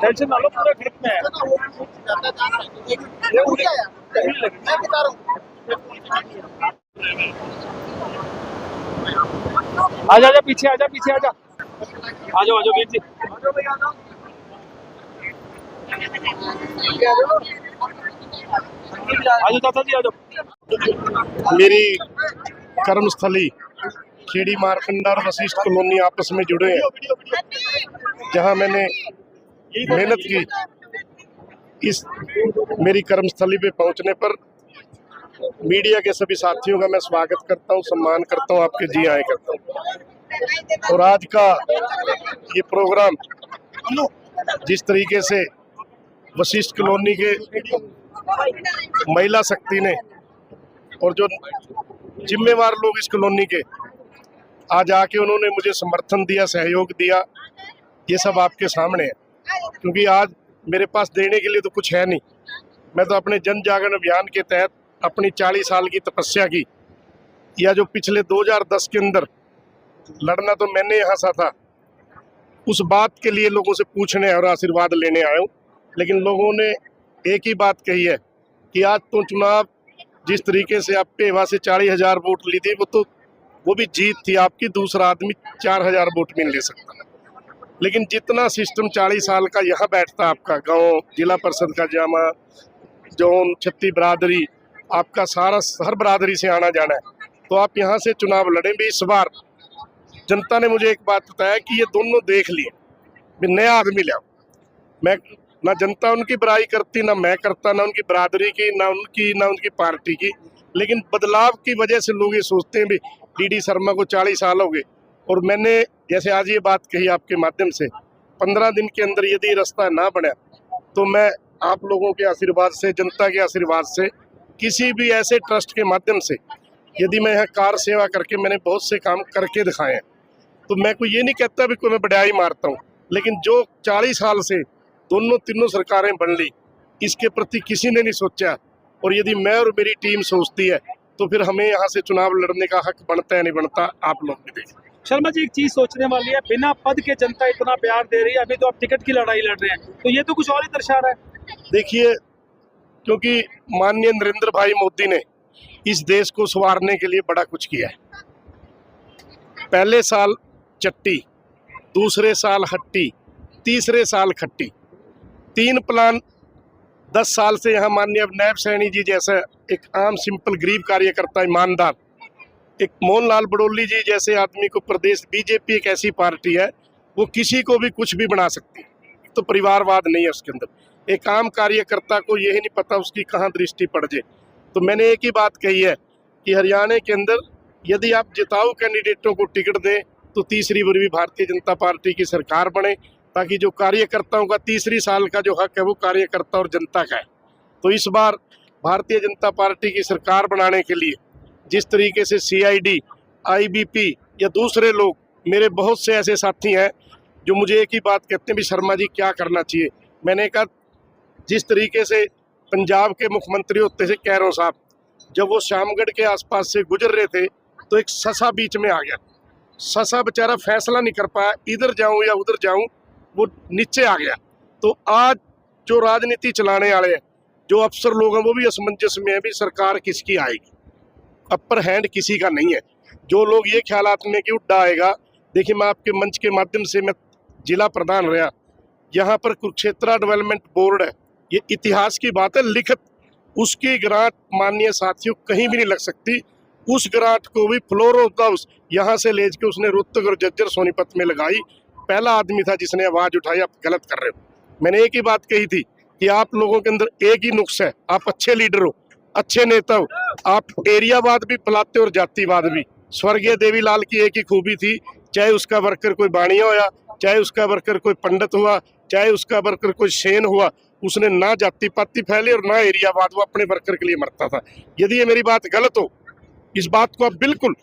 Tension ना लो, पूरा group में है। आजा आजा पीछे, आजा पीछे, आजा आजा आजा वीर जी, आजा चाचा जी, आजा। मेरी कर्मस्थली खेड़ी मारकंडा और वशिष्ठ कॉलोनी आपस में जुड़े हैं, जहां मैंने मेहनत की। इस मेरी कर्मस्थली पे पहुंचने पर मीडिया के सभी साथियों का मैं स्वागत करता हूं, सम्मान करता हूं, आपके जी आए करता हूं। और आज का ये प्रोग्राम जिस तरीके से वशिष्ठ कॉलोनी के महिला शक्ति ने और जो जिम्मेवार लोग इस कॉलोनी के आज आके उन्होंने मुझे समर्थन दिया, सहयोग दिया, ये सब आपके सामने है। क्योंकि आज मेरे पास देने के लिए तो कुछ है नहीं। मैं तो अपने जन जागरण अभियान के तहत अपनी 40 साल की तपस्या की, या जो पिछले 2010 के अंदर लड़ना तो मैंने यहाँ सा था, उस बात के लिए लोगों से पूछने और आशीर्वाद लेने आया हूँ। लेकिन लोगों ने एक ही बात कही है कि आज तो चुनाव जिस तरीके से आप पेवा से 40,000 वोट ली थी, वो भी जीत थी आपकी, दूसरा आदमी 4,000 वोट भी नहीं ले सकता। लेकिन जितना सिस्टम 40 साल का यहाँ बैठता, आपका गांव, जिला परिषद का जामा, जोन, छत्ती बरादरी, आपका सारा हर बरादरी से आना जाना है, तो आप यहाँ से चुनाव लड़े भी। इस बार जनता ने मुझे एक बात बताया कि ये दोनों देख लिए, नया आदमी लिया। मैं ना जनता उनकी बुराई करती, ना मैं करता, ना उनकी बरादरी की, ना उनकी पार्टी की। लेकिन बदलाव की वजह से लोग ये सोचते हैं भी डीडी शर्मा को 40 साल हो गए। और मैंने जैसे आज ये बात कही आपके माध्यम से, 15 दिन के अंदर यदि रास्ता ना बना तो मैं आप लोगों के आशीर्वाद से, जनता के आशीर्वाद से, किसी भी ऐसे ट्रस्ट के माध्यम से, यदि मैं यहाँ कार सेवा करके मैंने बहुत से काम करके दिखाए हैं, तो मैं कोई ये नहीं कहता भी कोई मैं बड़ाई मारता हूँ। लेकिन जो 40 साल से दोनों तीनों सरकारें बन ली, इसके प्रति किसी ने नहीं सोचा। और यदि मैं और मेरी टीम सोचती है तो फिर हमें यहाँ से चुनाव लड़ने का हक बनता है नहीं बनता, आप लोग भी देखें। शर्मा जी, एक चीज सोचने वाली है, बिना पद के जनता इतना प्यार दे रही है, अभी तो आप टिकट की लड़ाई लड़ रहे हैं, तो ये तो कुछ और ही दर्शा रहा है। देखिए, क्योंकि माननीय नरेंद्र भाई मोदी ने इस देश को संवारने के लिए बड़ा कुछ किया है। पहले साल चट्टी, दूसरे साल हट्टी, तीसरे साल खट्टी, 3 प्लान 10 साल से यहाँ माननीय नायब सैनी जी जैसा एक आम सिंपल गरीब कार्यकर्ता, ईमानदार, एक मोहनलाल बड़ोली जी जैसे आदमी को प्रदेश बीजेपी एक ऐसी पार्टी है, वो किसी को भी कुछ भी बना सकती है। तो परिवारवाद नहीं है उसके अंदर। एक आम कार्यकर्ता को यही नहीं पता उसकी कहाँ दृष्टि पड़ जाए। तो मैंने एक ही बात कही है कि हरियाणा के अंदर यदि आप जिताऊ कैंडिडेटों को टिकट दें तो तीसरी बार भी भारतीय जनता पार्टी की सरकार बने, ताकि जो कार्यकर्ताओं का तीसरी साल का जो हक है वो कार्यकर्ता और जनता का है। तो इस बार भारतीय जनता पार्टी की सरकार बनाने के लिए जिस तरीके से CID, IBP या दूसरे लोग, मेरे बहुत से ऐसे साथी हैं जो मुझे एक ही बात कहते हैं भी शर्मा जी क्या करना चाहिए। मैंने कहा, जिस तरीके से पंजाब के मुख्यमंत्री होते थे कैरों साहब, जब वो शामगढ़ के आसपास से गुजर रहे थे तो एक ससा बीच में आ गया। ससा बेचारा फैसला नहीं कर पाया, इधर जाऊं या उधर जाऊं, वो नीचे आ गया। तो आज जो राजनीति चलाने वाले हैं, जो अफसर लोग हैं, वो भी असमंजस में है भी सरकार किसकी आएगी। अपर हैंड किसी का नहीं है। जो लोग ये ख्यालात में कि उड्डा आएगा, देखिए मैं आपके मंच के माध्यम से, मैं जिला प्रधान रहा, यहाँ पर कुरुक्षेत्र डेवलपमेंट बोर्ड है, ये इतिहास की बात है, लिखित उसकी ग्रांट माननीय साथियों कहीं भी नहीं लग सकती। उस ग्रांट को भी फ्लोर ऑफ द हाउस यहाँ से ले के उसने रोहतक और जज्जर सोनीपत में लगाई। पहला आदमी था जिसने आवाज उठाई आप गलत कर रहे हो। मैंने एक ही बात कही थी कि आप लोगों के अंदर एक ही नुक्स है, आप अच्छे लीडर हो, अच्छे नेता हो, आप एरियावाद भी फैलाते हो और जातिवाद भी। स्वर्गीय देवीलाल की एक ही खूबी थी, चाहे उसका वर्कर कोई बाणिया होया, चाहे उसका वर्कर कोई पंडित हुआ, चाहे उसका वर्कर कोई सेन हुआ, उसने ना जाति पाति फैले और ना एरियावाद, वो अपने वर्कर के लिए मरता था। यदि ये मेरी बात गलत हो, इस बात को आप बिल्कुल,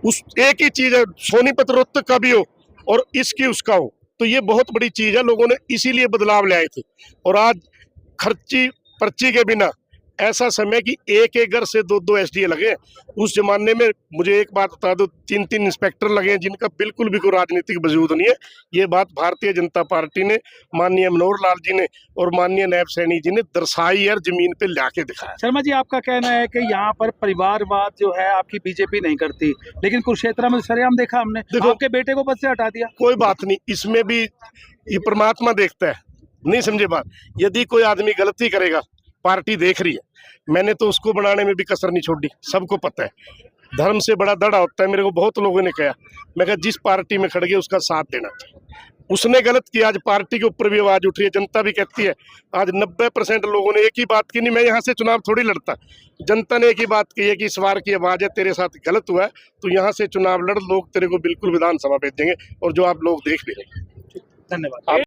उस एक ही चीज है, सोनीपत रोहतक का भी हो और इसकी उसका हो, तो ये बहुत बड़ी चीज है। लोगों ने इसीलिए बदलाव ले आए थे। और आज खर्ची पर्ची के बिना ऐसा समय कि एक एक घर से 2-2 एसडीए लगे। उस जमाने में मुझे एक बात बता दो, 3-3 इंस्पेक्टर लगे हैं जिनका बिल्कुल भी कोई राजनीतिक वजूद नहीं है। ये बात भारतीय जनता पार्टी ने, माननीय मनोहर लाल जी ने और माननीय नायब सैनी जी ने दर्शाई और जमीन पे लाके दिखाया। शर्मा जी, आपका कहना है कि यहाँ पर परिवारवाद जो है आपकी बीजेपी नहीं करती, लेकिन कुरुक्षेत्र में सरेआम देखा हमने, देखो, आपके बेटे को पद से हटा दिया। कोई बात नहीं, इसमें भी ये परमात्मा देखता है, नहीं समझे बात। यदि कोई आदमी गलती करेगा, पार्टी देख रही है, मैंने तो उसको बनाने में भी कसर नहीं छोड़ी, सबको पता है। धर्म से बड़ा दड़ा होता है, मेरे को बहुत लोगों ने कहा, मैं कहा जिस पार्टी में खड़ गए उसका साथ देना चाहिए। उसने गलत किया, आज पार्टी के ऊपर भी आवाज उठ रही है, जनता भी कहती है। आज 90% लोगों ने एक ही बात की, नहीं मैं यहाँ से चुनाव थोड़ी लड़ता, जनता ने एक ही बात की है कि इस बार की आवाज है तेरे साथ गलत हुआ है, तो यहाँ से चुनाव लड़, लोग तेरे को बिल्कुल विधानसभा भेजेंगे और जो आप लोग देख भी रहे हैं। धन्यवाद।